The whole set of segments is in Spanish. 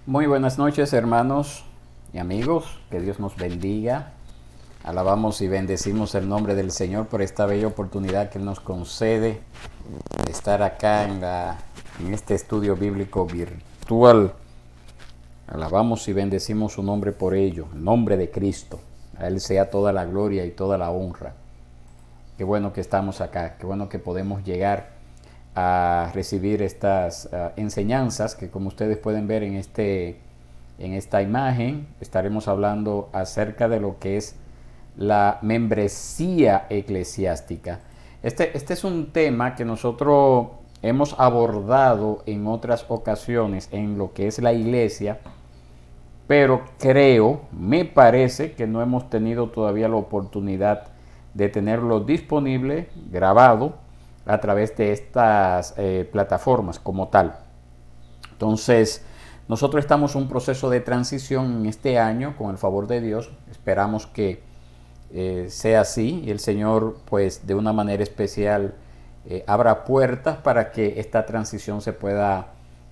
Muy buenas noches, hermanos y amigos, que Dios nos bendiga. Alabamos y bendecimos el nombre del Señor por esta bella oportunidad que Él nos concede de estar acá en este estudio bíblico virtual. Alabamos y bendecimos su nombre por ello, el nombre de Cristo. A Él sea toda la gloria y toda la honra. Qué bueno que estamos acá, qué bueno que podemos llegar a recibir estas enseñanzas que, como ustedes pueden ver en esta imagen, estaremos hablando acerca de lo que es la membresía eclesiástica. Este es un tema que nosotros hemos abordado en otras ocasiones en lo que es la iglesia, pero me parece que no hemos tenido todavía la oportunidad de tenerlo disponible, grabado, a través de estas plataformas como tal. Entonces, nosotros estamos en un proceso de transición en este año, con el favor de Dios. Esperamos que sea así y el Señor, pues, de una manera especial abra puertas para que esta transición se pueda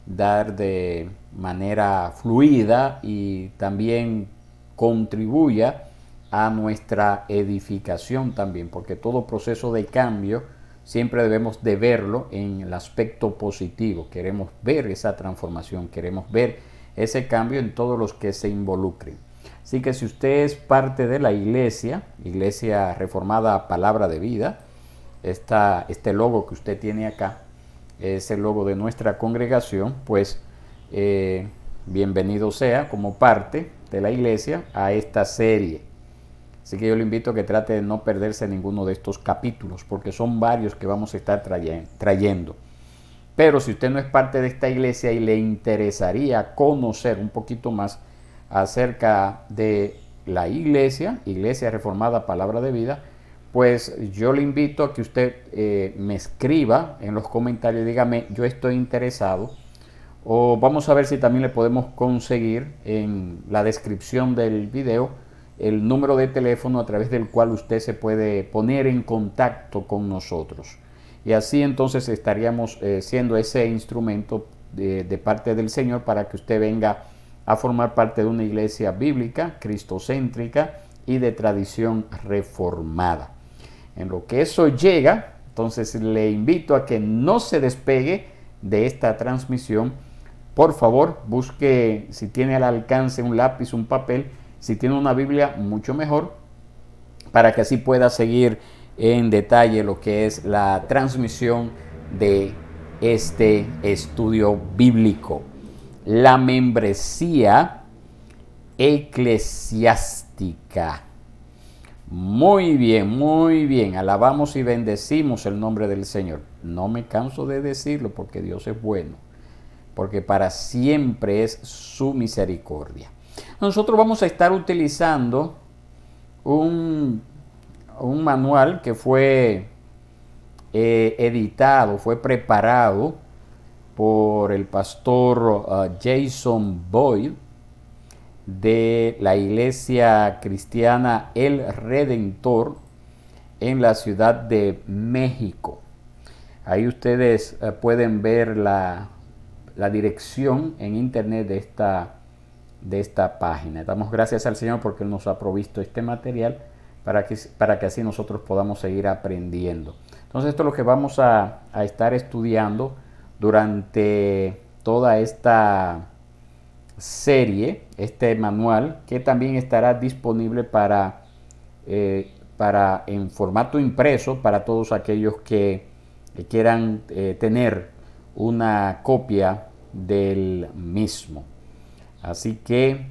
dar de manera fluida y también contribuya a nuestra edificación también, porque todo proceso de cambio siempre debemos de verlo en el aspecto positivo. Queremos ver esa transformación, queremos ver ese cambio en todos los que se involucren. Así que si usted es parte de la iglesia Reformada Palabra de Vida, este logo que usted tiene acá es el logo de nuestra congregación, pues bienvenido sea como parte de la iglesia a esta serie. Así que yo le invito a que trate de no perderse ninguno de estos capítulos, porque son varios que vamos a estar trayendo. Pero si usted no es parte de esta iglesia y le interesaría conocer un poquito más acerca de la iglesia Reformada Palabra de Vida, pues yo le invito a que usted me escriba en los comentarios y dígame, yo estoy interesado. O vamos a ver si también le podemos conseguir en la descripción del video el número de teléfono a través del cual usted se puede poner en contacto con nosotros. Y así entonces estaríamos siendo ese instrumento de parte del Señor para que usted venga a formar parte de una iglesia bíblica, cristocéntrica y de tradición reformada. En lo que eso llega, entonces le invito a que no se despegue de esta transmisión. Por favor, busque, si tiene al alcance un lápiz, un papel. Si tiene una Biblia, mucho mejor, para que así pueda seguir en detalle lo que es la transmisión de este estudio bíblico. La membresía eclesiástica. Muy bien. Alabamos y bendecimos el nombre del Señor. No me canso de decirlo porque Dios es bueno, porque para siempre es su misericordia. Nosotros vamos a estar utilizando un manual que fue editado, fue preparado por el pastor Jason Boyd de la iglesia cristiana El Redentor en la Ciudad de México. Ahí ustedes pueden ver la dirección en internet de esta página. Damos gracias al Señor porque Él nos ha provisto este material para que así nosotros podamos seguir aprendiendo. Entonces esto es lo que vamos a estar estudiando durante toda esta serie, este manual, que también estará disponible para en formato impreso para todos aquellos que quieran tener una copia del mismo. Así que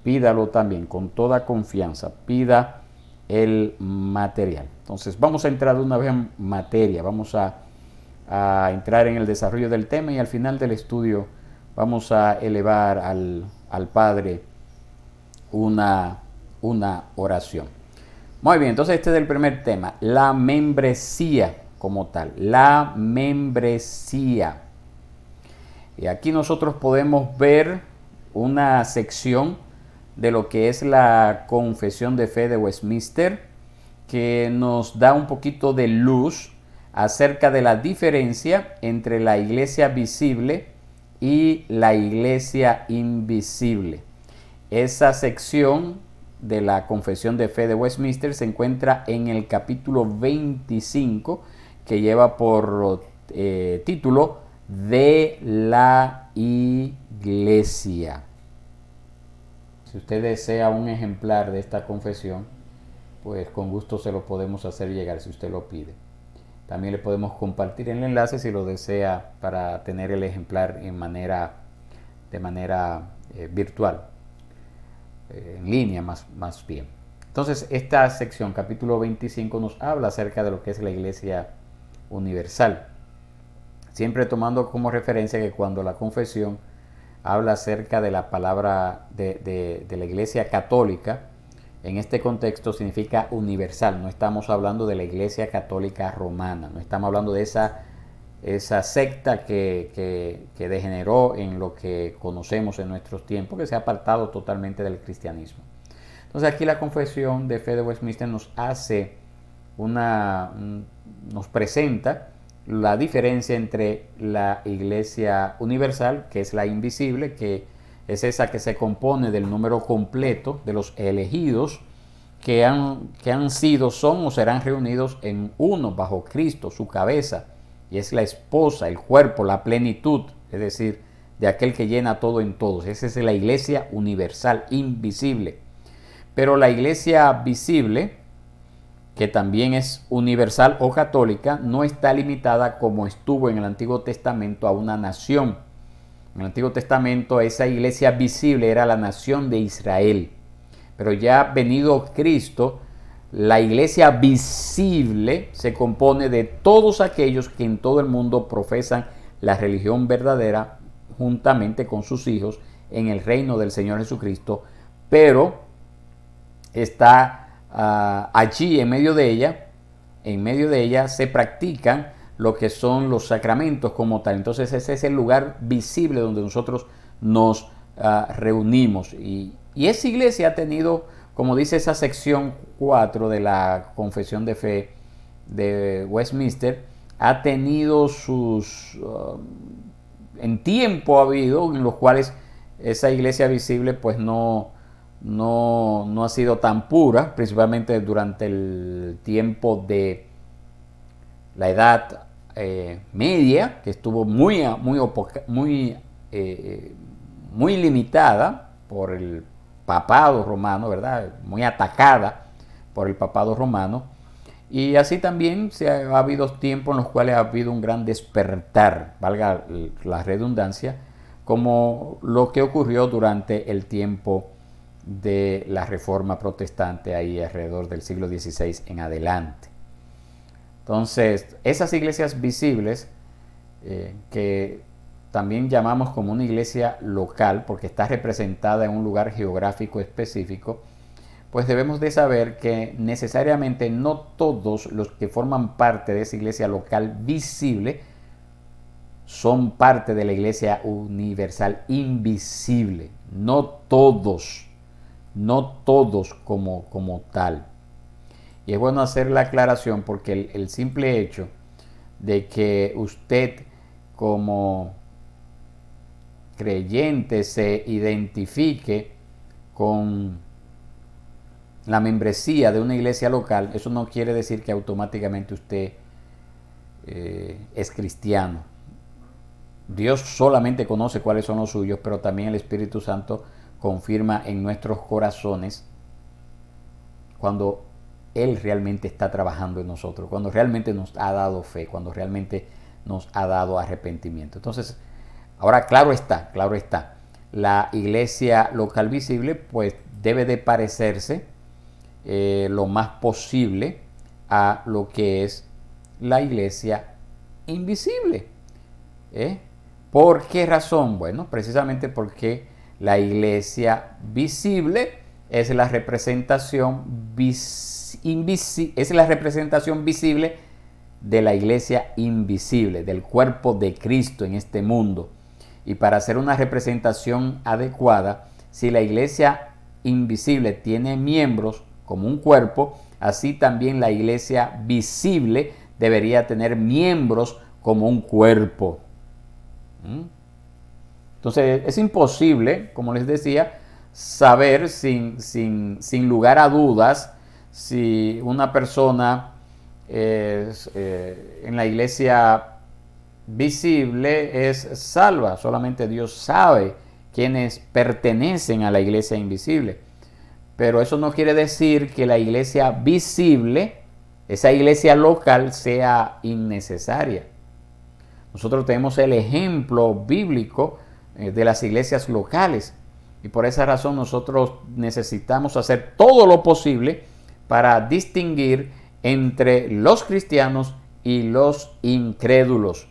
pídalo también con toda confianza, pida el material. Entonces vamos a entrar de una vez en materia, vamos a entrar en el desarrollo del tema y al final del estudio vamos a elevar al Padre una oración. Muy bien, entonces este es el primer tema, la membresía como tal, la membresía. Y aquí nosotros podemos ver una sección de lo que es la Confesión de Fe de Westminster, que nos da un poquito de luz acerca de la diferencia entre la iglesia visible y la iglesia invisible. Esa sección de la Confesión de Fe de Westminster se encuentra en el capítulo 25, que lleva por título de la iglesia. Si usted desea un ejemplar de esta confesión, pues con gusto se lo podemos hacer llegar si usted lo pide. También le podemos compartir el enlace si lo desea para tener el ejemplar de manera virtual, en línea más bien. Entonces, esta sección, capítulo 25, nos habla acerca de lo que es la iglesia universal. Siempre tomando como referencia que cuando la confesión habla acerca de la palabra de la iglesia católica, en este contexto significa universal. No estamos hablando de la iglesia católica romana, no estamos hablando de esa secta que degeneró en lo que conocemos en nuestros tiempos, que se ha apartado totalmente del cristianismo. Entonces aquí la Confesión de Fe de Westminster nos presenta la diferencia entre la iglesia universal, que es la invisible, que es esa que se compone del número completo de los elegidos que han sido, son o serán reunidos en uno bajo Cristo, su cabeza, y es la esposa, el cuerpo, la plenitud, es decir, de aquel que llena todo en todos. Esa es la iglesia universal, invisible. Pero la iglesia visible, que también es universal o católica, no está limitada como estuvo en el Antiguo Testamento a una nación. En el Antiguo Testamento esa iglesia visible era la nación de Israel. Pero ya venido Cristo, la iglesia visible se compone de todos aquellos que en todo el mundo profesan la religión verdadera juntamente con sus hijos en el reino del Señor Jesucristo, pero está allí en medio de ella se practican lo que son los sacramentos como tal. Entonces ese es el lugar visible donde nosotros nos reunimos. Y esa iglesia ha tenido, como dice esa sección 4 de la Confesión de Fe de Westminster, ha tenido en tiempo ha habido en los cuales esa iglesia visible pues no ha sido tan pura, principalmente durante el tiempo de la Edad Media, que estuvo muy limitada por el papado romano, ¿verdad? Muy atacada por el papado romano. Y así también ha habido tiempos en los cuales ha habido un gran despertar, valga la redundancia, como lo que ocurrió durante el tiempo de la Reforma Protestante, ahí alrededor del siglo XVI en adelante. Entonces, esas iglesias visibles, que también llamamos como una iglesia local, porque está representada en un lugar geográfico específico, pues debemos de saber que necesariamente no todos los que forman parte de esa iglesia local visible son parte de la iglesia universal invisible. No todos como tal. Y es bueno hacer la aclaración porque el simple hecho de que usted como creyente se identifique con la membresía de una iglesia local, eso no quiere decir que automáticamente usted es cristiano. Dios solamente conoce cuáles son los suyos, pero también el Espíritu Santo confirma en nuestros corazones cuando Él realmente está trabajando en nosotros, cuando realmente nos ha dado fe, cuando realmente nos ha dado arrepentimiento. Entonces, ahora claro está, la iglesia local visible pues debe de parecerse lo más posible a lo que es la iglesia invisible. ¿Por qué razón? Bueno, precisamente porque la iglesia visible es la representación visible de la iglesia invisible, del cuerpo de Cristo en este mundo. Y para hacer una representación adecuada, si la iglesia invisible tiene miembros como un cuerpo, así también la iglesia visible debería tener miembros como un cuerpo. Entonces es imposible, como les decía, saber sin lugar a dudas si una persona en la iglesia visible es salva. Solamente Dios sabe quiénes pertenecen a la iglesia invisible. Pero eso no quiere decir que la iglesia visible, esa iglesia local, sea innecesaria. Nosotros tenemos el ejemplo bíblico de las iglesias locales y por esa razón nosotros necesitamos hacer todo lo posible para distinguir entre los cristianos y los incrédulos.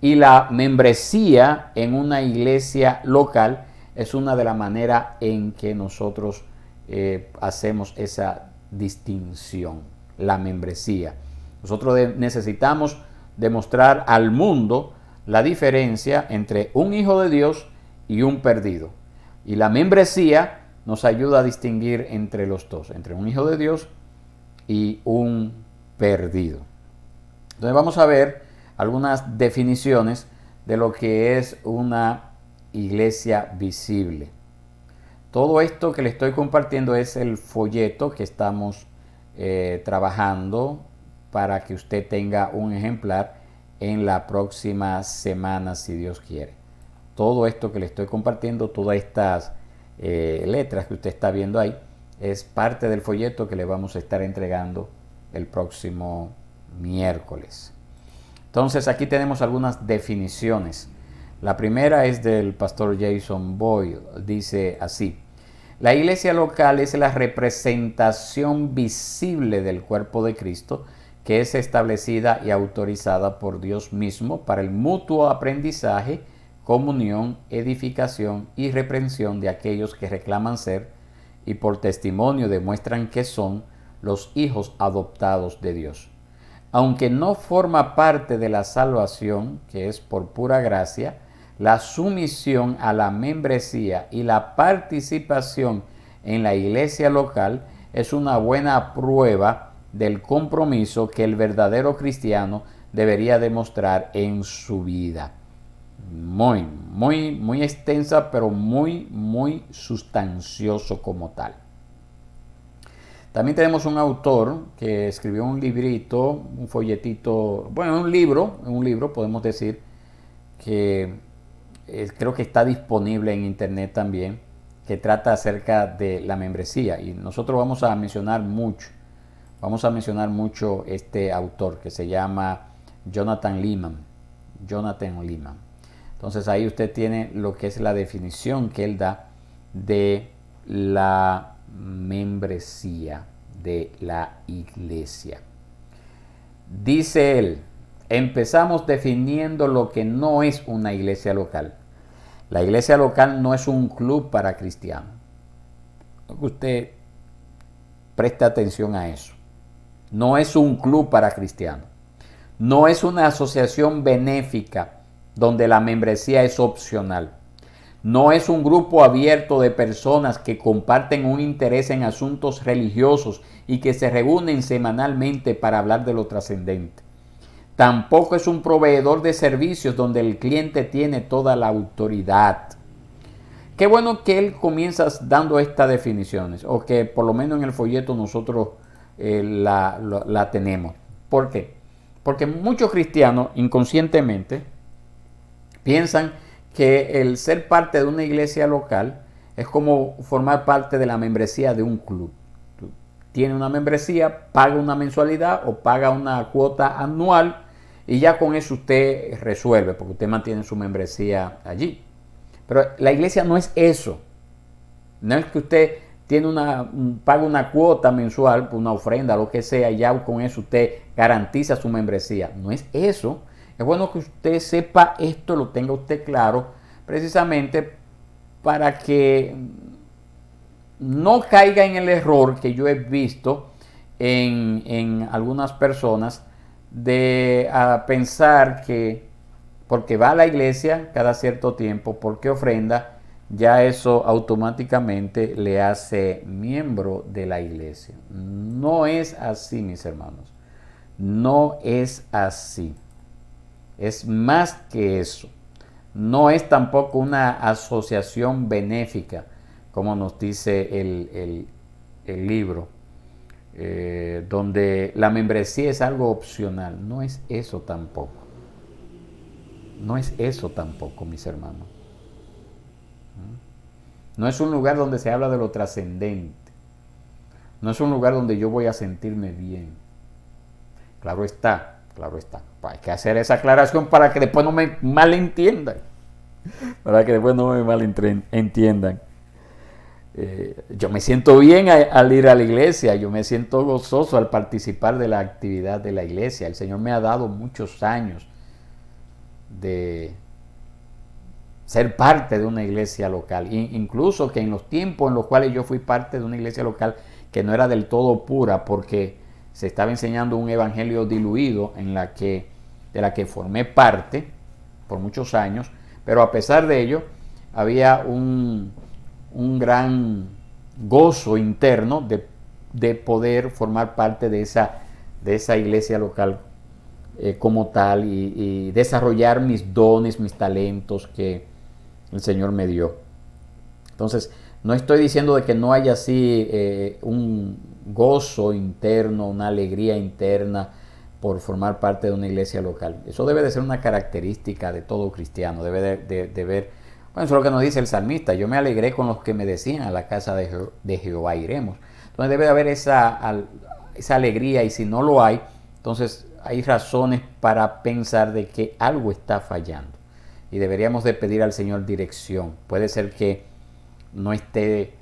Y la membresía en una iglesia local es una de las maneras en que nosotros hacemos esa distinción, la membresía. Nosotros necesitamos demostrar al mundo la diferencia entre un hijo de Dios y un perdido. Y la membresía nos ayuda a distinguir entre los dos, entre un hijo de Dios y un perdido. Entonces vamos a ver algunas definiciones de lo que es una iglesia visible. Todo esto que le estoy compartiendo es el folleto que estamos trabajando para que usted tenga un ejemplar en la próxima semana, si Dios quiere. Todo esto que le estoy compartiendo, todas estas letras que usted está viendo ahí, es parte del folleto que le vamos a estar entregando el próximo miércoles. Entonces aquí tenemos algunas definiciones. La primera es del pastor Jason Boyle. Dice así: la iglesia local es la representación visible del cuerpo de Cristo que es establecida y autorizada por Dios mismo para el mutuo aprendizaje, comunión, edificación y reprensión de aquellos que reclaman ser y por testimonio demuestran que son los hijos adoptados de Dios. Aunque no forma parte de la salvación, que es por pura gracia, la sumisión a la membresía y la participación en la iglesia local es una buena prueba del compromiso que el verdadero cristiano debería demostrar en su vida. Muy extensa, pero muy sustancioso como tal. También tenemos un autor que escribió un librito, un folletito, bueno, un libro, podemos decir, que creo que está disponible en internet también, que trata acerca de la membresía. Y nosotros vamos a mencionar mucho este autor que se llama Jonathan Leeman. Entonces ahí usted tiene lo que es la definición que él da de la membresía de la iglesia. Dice él: empezamos definiendo lo que no es una iglesia local. La iglesia local no es un club para cristianos. Usted preste atención a eso. No es un club para cristianos. No es una asociación benéfica donde la membresía es opcional. No es un grupo abierto de personas que comparten un interés en asuntos religiosos y que se reúnen semanalmente para hablar de lo trascendente. Tampoco es un proveedor de servicios donde el cliente tiene toda la autoridad. Qué bueno que él comienza dando estas definiciones, o que por lo menos en el folleto nosotros la tenemos. ¿Por qué? Porque muchos cristianos inconscientemente piensan que el ser parte de una iglesia local es como formar parte de la membresía de un club. Tú tienes una membresía, paga una mensualidad o paga una cuota anual y ya con eso usted resuelve, porque usted mantiene su membresía allí. Pero la iglesia no es eso. No es que usted paga una cuota mensual, una ofrenda, lo que sea, y ya con eso usted garantiza su membresía. No es eso. Es bueno que usted sepa esto, lo tenga usted claro, precisamente para que no caiga en el error que yo he visto en algunas personas de pensar que porque va a la iglesia cada cierto tiempo, porque ofrenda, ya eso automáticamente le hace miembro de la iglesia. No es así, mis hermanos. No es así. Es más que eso. No es tampoco una asociación benéfica, como nos dice el libro, donde la membresía es algo opcional. No es eso tampoco. No es eso tampoco, mis hermanos. No es un lugar donde se habla de lo trascendente. No es un lugar donde yo voy a sentirme bien. Claro está, claro está. Hay que hacer esa aclaración para que después no me malentiendan. Para que después no me malentiendan. Yo me siento bien al ir a la iglesia, yo me siento gozoso al participar de la actividad de la iglesia. El Señor me ha dado muchos años de ser parte de una iglesia local. Incluso que en los tiempos en los cuales yo fui parte de una iglesia local que no era del todo pura porque se estaba enseñando un evangelio diluido de la que formé parte por muchos años, pero a pesar de ello había un gran gozo interno de poder formar parte de esa iglesia local como tal y desarrollar mis dones, mis talentos que el Señor me dio. Entonces, no estoy diciendo de que no haya así un gozo interno, una alegría interna por formar parte de una iglesia local. Eso debe de ser una característica de todo cristiano, debe de ver, bueno, eso es lo que nos dice el salmista, yo me alegré con los que me decían a la casa de Jehová iremos. Entonces debe de haber esa alegría y si no lo hay, entonces hay razones para pensar de que algo está fallando y deberíamos de pedir al Señor dirección. Puede ser que no esté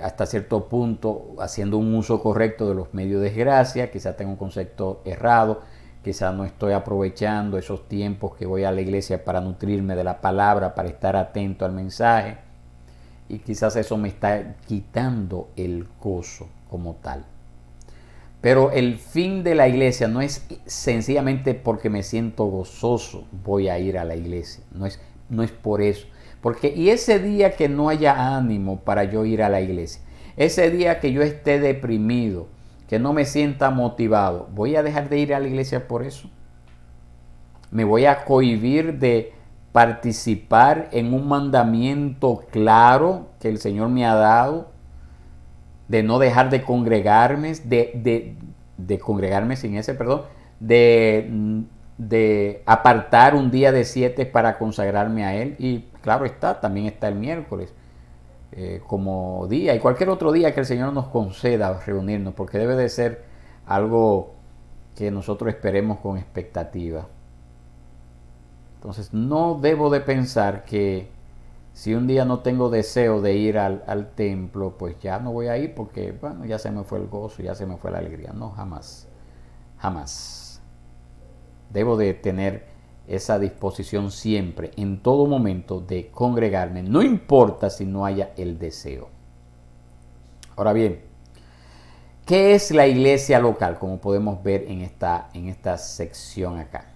hasta cierto punto haciendo un uso correcto de los medios de gracia, quizás tenga un concepto errado, quizás no estoy aprovechando esos tiempos que voy a la iglesia para nutrirme de la palabra, para estar atento al mensaje, y quizás eso me está quitando el gozo como tal. Pero el fin de la iglesia no es sencillamente porque me siento gozoso voy a ir a la iglesia, no es por eso. Porque y ese día que no haya ánimo para yo ir a la iglesia, ese día que yo esté deprimido, que no me sienta motivado, ¿voy a dejar de ir a la iglesia por eso? ¿Me voy a cohibir de participar en un mandamiento claro que el Señor me ha dado? De no dejar de congregarme, de congregarme sin ese, perdón, de apartar un día de 7 para consagrarme a Él. Y claro está, también está el miércoles como día y cualquier otro día que el Señor nos conceda reunirnos, porque debe de ser algo que nosotros esperemos con expectativa. Entonces no debo de pensar que si un día no tengo deseo de ir al templo, pues ya no voy a ir porque, bueno, ya se me fue el gozo, ya se me fue la alegría. No, jamás, jamás. Debo de tener esa disposición siempre, en todo momento, de congregarme. No importa si no haya el deseo. Ahora bien, ¿qué es la iglesia local? Como podemos ver en esta sección acá.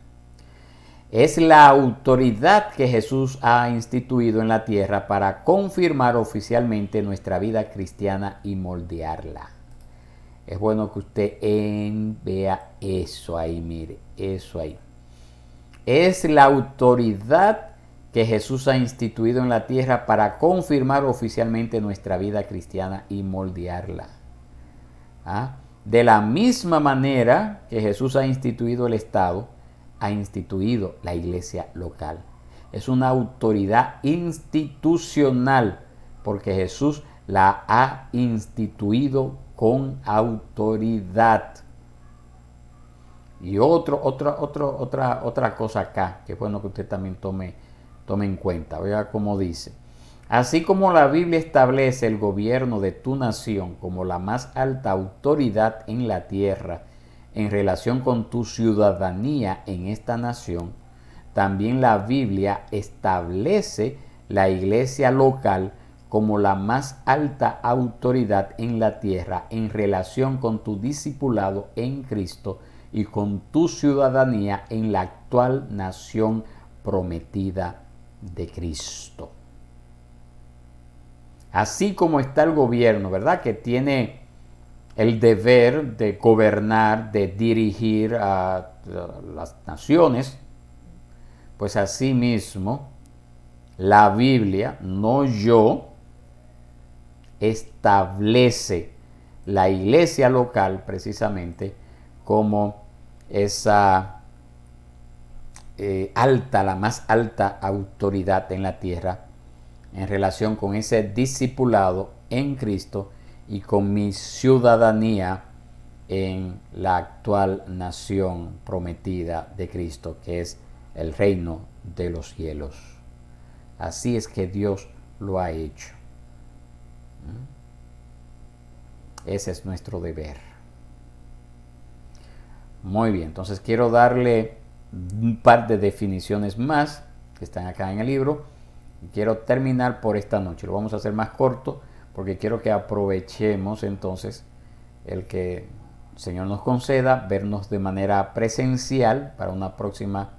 Es la autoridad que Jesús ha instituido en la tierra para confirmar oficialmente nuestra vida cristiana y moldearla. Es bueno que usted vea eso ahí, mire, eso ahí. Es la autoridad que Jesús ha instituido en la tierra para confirmar oficialmente nuestra vida cristiana y moldearla. ¿Ah? De la misma manera que Jesús ha instituido el Estado, ha instituido la iglesia local. Es una autoridad institucional porque Jesús la ha instituido con autoridad. Y otra cosa acá, que es bueno que usted también tome en cuenta. Vea cómo dice. Así como la Biblia establece el gobierno de tu nación como la más alta autoridad en la tierra, en relación con tu ciudadanía en esta nación, también la Biblia establece la iglesia local como la más alta autoridad en la tierra en relación con tu discipulado en Cristo y con tu ciudadanía en la actual nación prometida de Cristo. Así como está el gobierno, ¿verdad? Que tiene el deber de gobernar, de dirigir a las naciones, pues así mismo La Biblia, no yo, establece la iglesia local precisamente como esa la más alta autoridad en la tierra en relación con ese discipulado en Cristo y con mi ciudadanía en la actual nación prometida de Cristo, que es el reino de los cielos. Así es que Dios lo ha hecho. Ese es nuestro deber. Muy bien, entonces quiero darle un par de definiciones más que están acá en el libro. Y quiero terminar por esta noche. Lo vamos a hacer más corto porque quiero que aprovechemos entonces el que el Señor nos conceda vernos de manera presencial para una próxima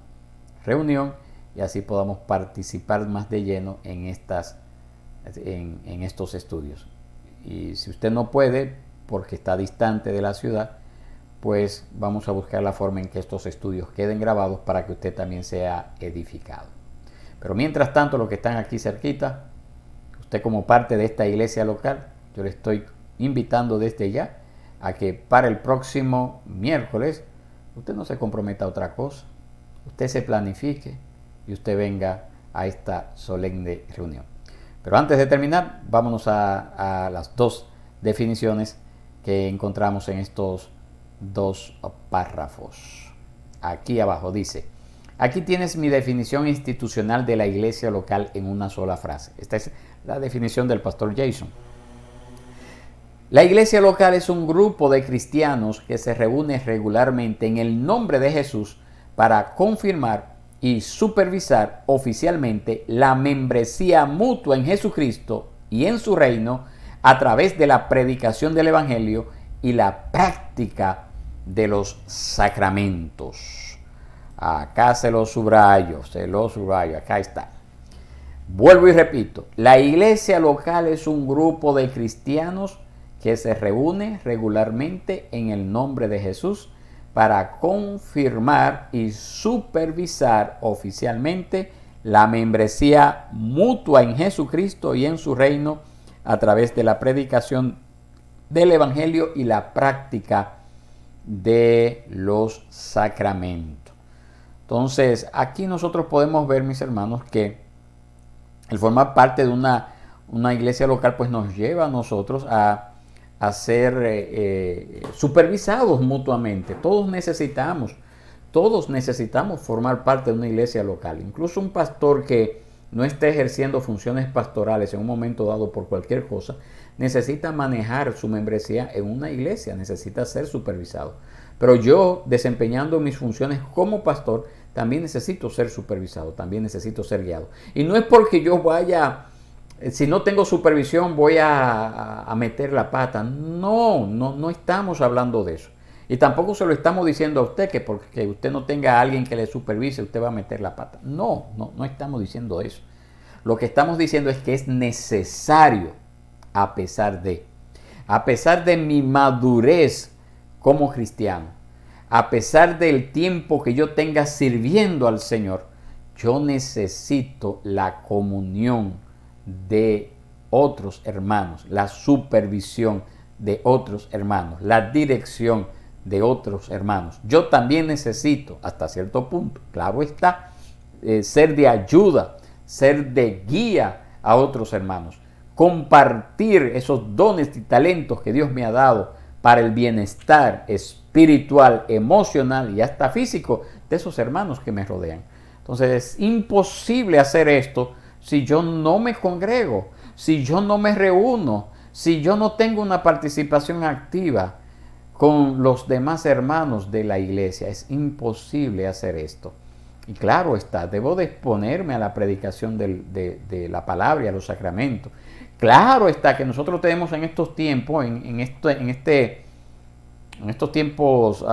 reunión y así podamos participar más de lleno en estos estudios. Y si usted no puede porque está distante de la ciudad, pues vamos a buscar la forma en que estos estudios queden grabados para que usted también sea edificado. Pero mientras tanto, los que están aquí cerquita, usted como parte de esta iglesia local, yo le estoy invitando desde ya a que para el próximo miércoles usted no se comprometa a otra cosa, usted se planifique y usted venga a esta solemne reunión. Pero antes de terminar, vámonos a las dos definiciones que encontramos en estos dos párrafos. Aquí abajo dice: aquí tienes mi definición institucional de la iglesia local en una sola frase. Esta es la definición del pastor Jason. La iglesia local es un grupo de cristianos que se reúne regularmente en el nombre de Jesús para confirmar y supervisar oficialmente la membresía mutua en Jesucristo y en su reino a través de la predicación del Evangelio y la práctica de los sacramentos. Acá se lo subrayo, acá está. Vuelvo y repito, la iglesia local es un grupo de cristianos que se reúne regularmente en el nombre de Jesús para confirmar y supervisar oficialmente la membresía mutua en Jesucristo y en su reino a través de la predicación del Evangelio y la práctica de los sacramentos. Entonces, aquí nosotros podemos ver, mis hermanos, que el formar parte de una iglesia local pues nos lleva a nosotros a ser supervisados mutuamente. Todos necesitamos formar parte de una iglesia local. Incluso un pastor que no esté ejerciendo funciones pastorales en un momento dado por cualquier cosa, necesita manejar su membresía en una iglesia, necesita ser supervisado. Pero yo, desempeñando mis funciones como pastor, también necesito ser supervisado, también necesito ser guiado. Y no es porque yo vaya, si no tengo supervisión, voy a meter la pata. No estamos hablando de eso. Y tampoco se lo estamos diciendo a usted que porque usted no tenga a alguien que le supervise, usted va a meter la pata. No estamos diciendo eso. Lo que estamos diciendo es que es necesario, a pesar de mi madurez como cristiano, a pesar del tiempo que yo tenga sirviendo al Señor, yo necesito la comunión de otros hermanos, la supervisión de otros hermanos, la dirección de otros hermanos. Yo también necesito, hasta cierto punto, claro está, ser de ayuda, ser de guía a otros hermanos, compartir esos dones y talentos que Dios me ha dado para el bienestar espiritual, emocional y hasta físico de esos hermanos que me rodean. Entonces es imposible hacer esto si yo no me congrego, si yo no me reúno, si yo no tengo una participación activa con los demás hermanos de la iglesia. Es imposible hacer esto. Y claro está, debo de exponerme a la predicación de la palabra y a los sacramentos. Claro está que nosotros tenemos en estos tiempos, en estos tiempos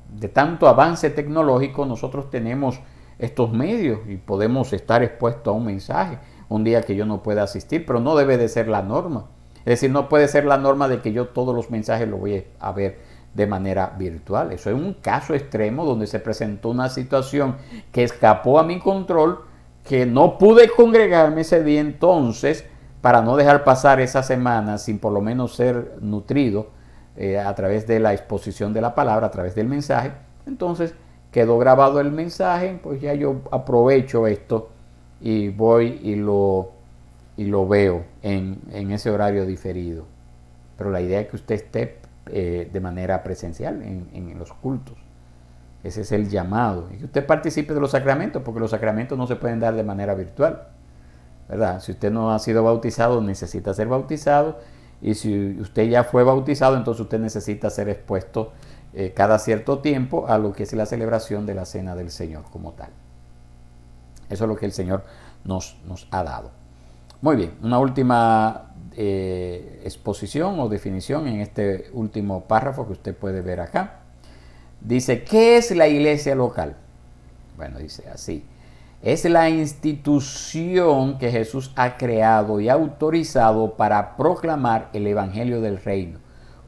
de tanto avance tecnológico, nosotros tenemos estos medios y podemos estar expuestos a un mensaje un día que yo no pueda asistir, pero no debe de ser la norma. Es decir, no puede ser la norma de que yo todos los mensajes los voy a ver de manera virtual. Eso es un caso extremo donde se presentó una situación que escapó a mi control, que no pude congregarme ese día, entonces, para no dejar pasar esa semana sin por lo menos ser nutrido a través de la exposición de la palabra, a través del mensaje, entonces quedó grabado el mensaje, pues ya yo aprovecho esto y voy y lo veo en ese horario diferido. Pero la idea es que usted esté de manera presencial en los cultos. Ese es el llamado. Y que usted participe de los sacramentos, porque los sacramentos no se pueden dar de manera virtual, ¿verdad? Si usted no ha sido bautizado, necesita ser bautizado. Y si usted ya fue bautizado, entonces usted necesita ser expuesto cada cierto tiempo a lo que es la celebración de la Cena del Señor como tal. Eso es lo que el Señor nos ha dado. Muy bien, una última exposición o definición en este último párrafo que usted puede ver acá. Dice, ¿qué es la iglesia local? Bueno, dice así. Es la institución que Jesús ha creado y autorizado para proclamar el Evangelio del Reino,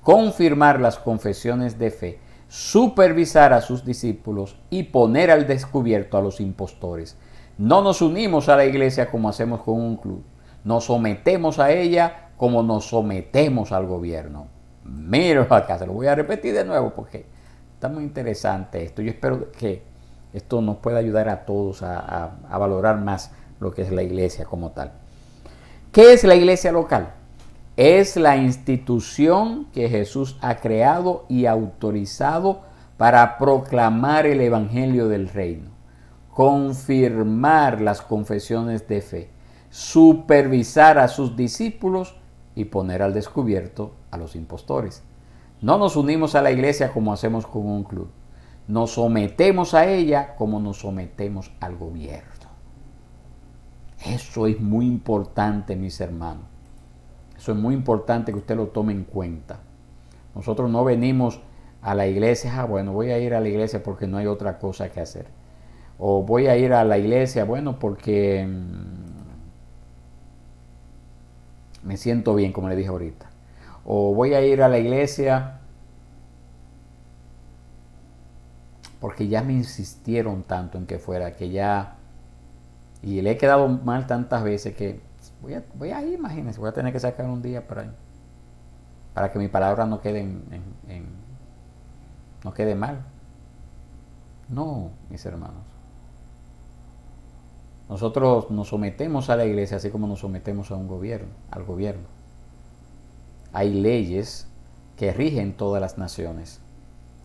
confirmar las confesiones de fe, supervisar a sus discípulos y poner al descubierto a los impostores. No nos unimos a la iglesia como hacemos con un club. Nos sometemos a ella como nos sometemos al gobierno. Mira acá, se lo voy a repetir de nuevo porque está muy interesante esto. Yo espero que esto nos pueda ayudar a todos a valorar más lo que es la iglesia como tal. ¿Qué es la iglesia local? Es la institución que Jesús ha creado y autorizado para proclamar el Evangelio del Reino, confirmar las confesiones de fe, supervisar a sus discípulos y poner al descubierto a los impostores. No nos unimos a la iglesia como hacemos con un club. Nos sometemos a ella como nos sometemos al gobierno. Eso es muy importante, mis hermanos. Eso es muy importante que usted lo tome en cuenta. Nosotros no venimos a la iglesia, bueno, voy a ir a la iglesia porque no hay otra cosa que hacer. O voy a ir a la iglesia, bueno, porque me siento bien, como le dije ahorita. O voy a ir a la iglesia porque ya me insistieron tanto en que fuera, que ya, y le he quedado mal tantas veces que voy a ir, imagínense, voy a tener que sacar un día para que mi palabra no quede no quede mal. No, mis hermanos. Nosotros nos sometemos a la iglesia así como nos sometemos a un gobierno, al gobierno. Hay leyes que rigen todas las naciones,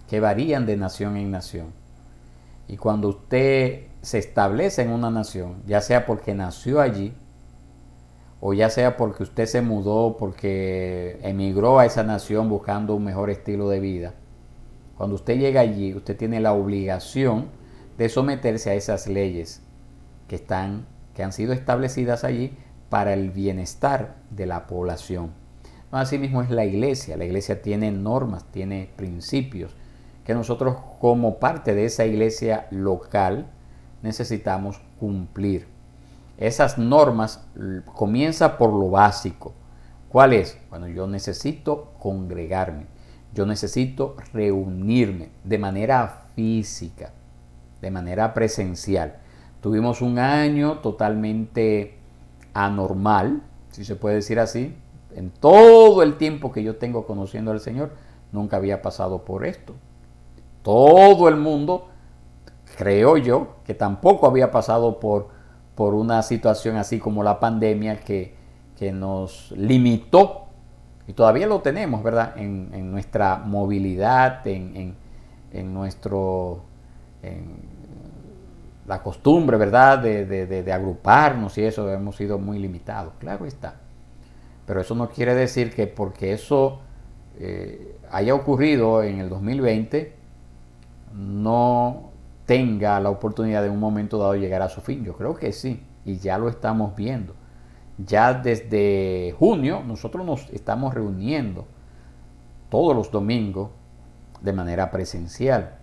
que varían de nación en nación. Y cuando usted se establece en una nación, ya sea porque nació allí, o ya sea porque usted se mudó, porque emigró a esa nación buscando un mejor estilo de vida, cuando usted llega allí, usted tiene la obligación de someterse a esas leyes que han sido establecidas allí para el bienestar de la población. Asimismo es la iglesia. La iglesia tiene normas, tiene principios que nosotros como parte de esa iglesia local necesitamos cumplir. Esas normas comienzan por lo básico. ¿Cuál es? Bueno, yo necesito congregarme, yo necesito reunirme de manera física, de manera presencial. Tuvimos un año totalmente anormal, si se puede decir así. En todo el tiempo que yo tengo conociendo al Señor, nunca había pasado por esto. Todo el mundo, creo yo, que tampoco había pasado por una situación así como la pandemia que nos limitó, y todavía lo tenemos, ¿verdad? En nuestra movilidad, en la costumbre, ¿verdad? De agruparnos y eso, hemos sido muy limitados, claro está. Pero eso no quiere decir que porque eso haya ocurrido en el 2020, no tenga la oportunidad de en un momento dado llegar a su fin. Yo creo que sí, y ya lo estamos viendo. Ya desde junio nosotros nos estamos reuniendo todos los domingos de manera presencial.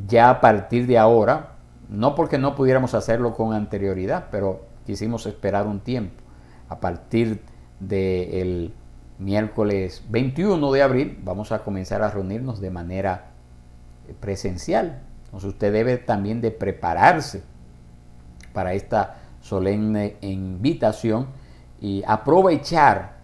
Ya a partir de ahora, no porque no pudiéramos hacerlo con anterioridad, pero quisimos esperar un tiempo. A partir del miércoles 21 de abril vamos a comenzar a reunirnos de manera presencial. Entonces usted debe también de prepararse para esta solemne invitación y aprovechar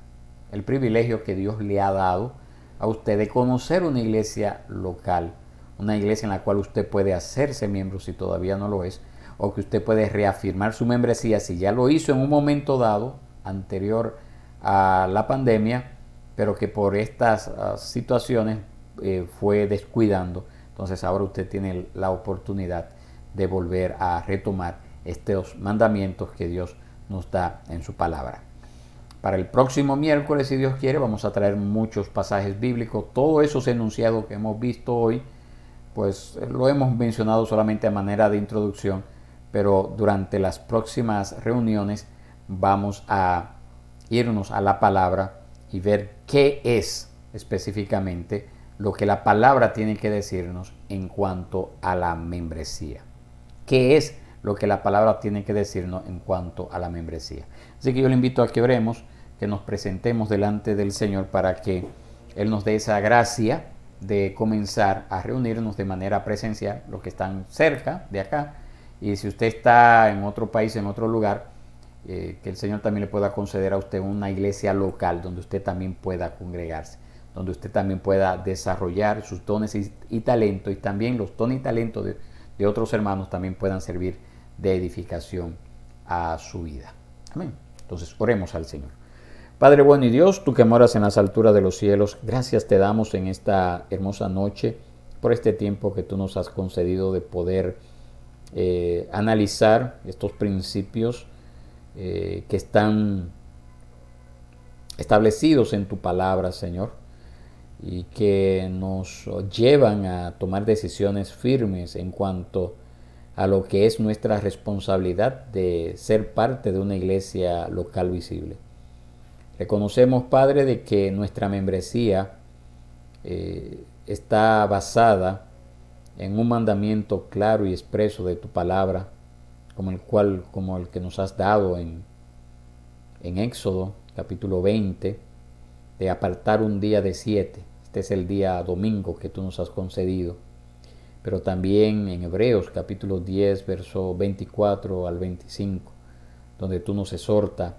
el privilegio que Dios le ha dado a usted de conocer una iglesia local, una iglesia en la cual usted puede hacerse miembro si todavía no lo es, o que usted puede reafirmar su membresía si ya lo hizo en un momento dado anterior a la pandemia, pero que por estas situaciones fue descuidando. Entonces ahora usted tiene la oportunidad de volver a retomar estos mandamientos que Dios nos da en su palabra. Para el próximo miércoles, si Dios quiere, vamos a traer muchos pasajes bíblicos. Todos esos enunciados que hemos visto hoy, pues lo hemos mencionado solamente a manera de introducción, pero durante las próximas reuniones vamos a irnos a la palabra y ver qué es específicamente lo que la palabra tiene que decirnos en cuanto a la membresía. ¿Qué es lo que la palabra tiene que decirnos en cuanto a la membresía? Así que yo le invito a que oremos, que nos presentemos delante del Señor para que Él nos dé esa gracia de comenzar a reunirnos de manera presencial, los que están cerca de acá, y si usted está en otro país, en otro lugar, que el Señor también le pueda conceder a usted una iglesia local donde usted también pueda congregarse, donde usted también pueda desarrollar sus dones y talentos, y también los dones y talentos de otros hermanos también puedan servir de edificación a su vida. Amén. Entonces oremos al Señor. Padre bueno y Dios, tú que moras en las alturas de los cielos, gracias te damos en esta hermosa noche por este tiempo que tú nos has concedido de poder analizar estos principios que están establecidos en tu palabra, Señor, y que nos llevan a tomar decisiones firmes en cuanto a lo que es nuestra responsabilidad de ser parte de una iglesia local visible. Reconocemos, Padre, de que nuestra membresía está basada en un mandamiento claro y expreso de tu palabra, como el que nos has dado en Éxodo capítulo 20, de apartar un día de 7. Este es el día domingo que tú nos has concedido. Pero también en Hebreos capítulo 10, verso 24 al 25, donde tú nos exhortas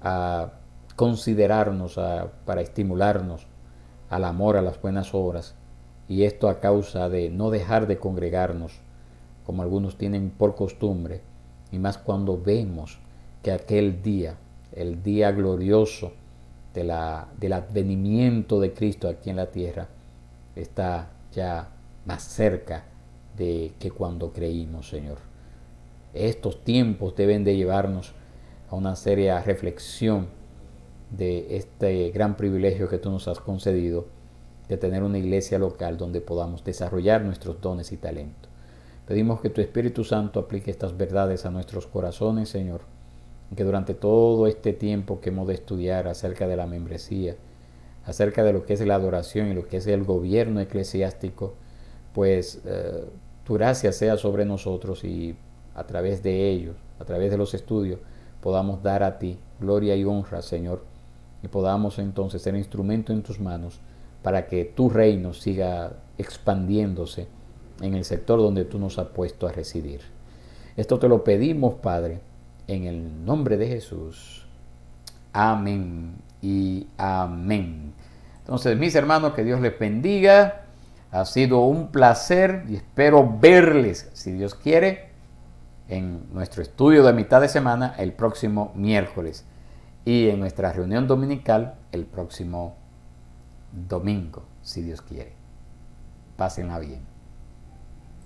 a considerarnos para estimularnos al amor, a las buenas obras, y esto a causa de no dejar de congregarnos, como algunos tienen por costumbre, y más cuando vemos que aquel día, el día glorioso del advenimiento de Cristo aquí en la tierra, está ya más cerca de que cuando creímos, Señor. Estos tiempos deben de llevarnos a una seria reflexión de este gran privilegio que tú nos has concedido de tener una iglesia local donde podamos desarrollar nuestros dones y talentos. Pedimos que tu Espíritu Santo aplique estas verdades a nuestros corazones, Señor, y que durante todo este tiempo que hemos de estudiar acerca de la membresía, acerca de lo que es la adoración y lo que es el gobierno eclesiástico, pues tu gracia sea sobre nosotros y a través de ellos, a través de los estudios, podamos dar a ti gloria y honra, Señor, y podamos entonces ser instrumento en tus manos para que tu reino siga expandiéndose en el sector donde tú nos has puesto a residir. Esto te lo pedimos, Padre, en el nombre de Jesús. Amén y amén. Entonces, mis hermanos, que Dios les bendiga. Ha sido un placer y espero verles, si Dios quiere, en nuestro estudio de mitad de semana el próximo miércoles y en nuestra reunión dominical el próximo domingo, si Dios quiere. Pásenla bien.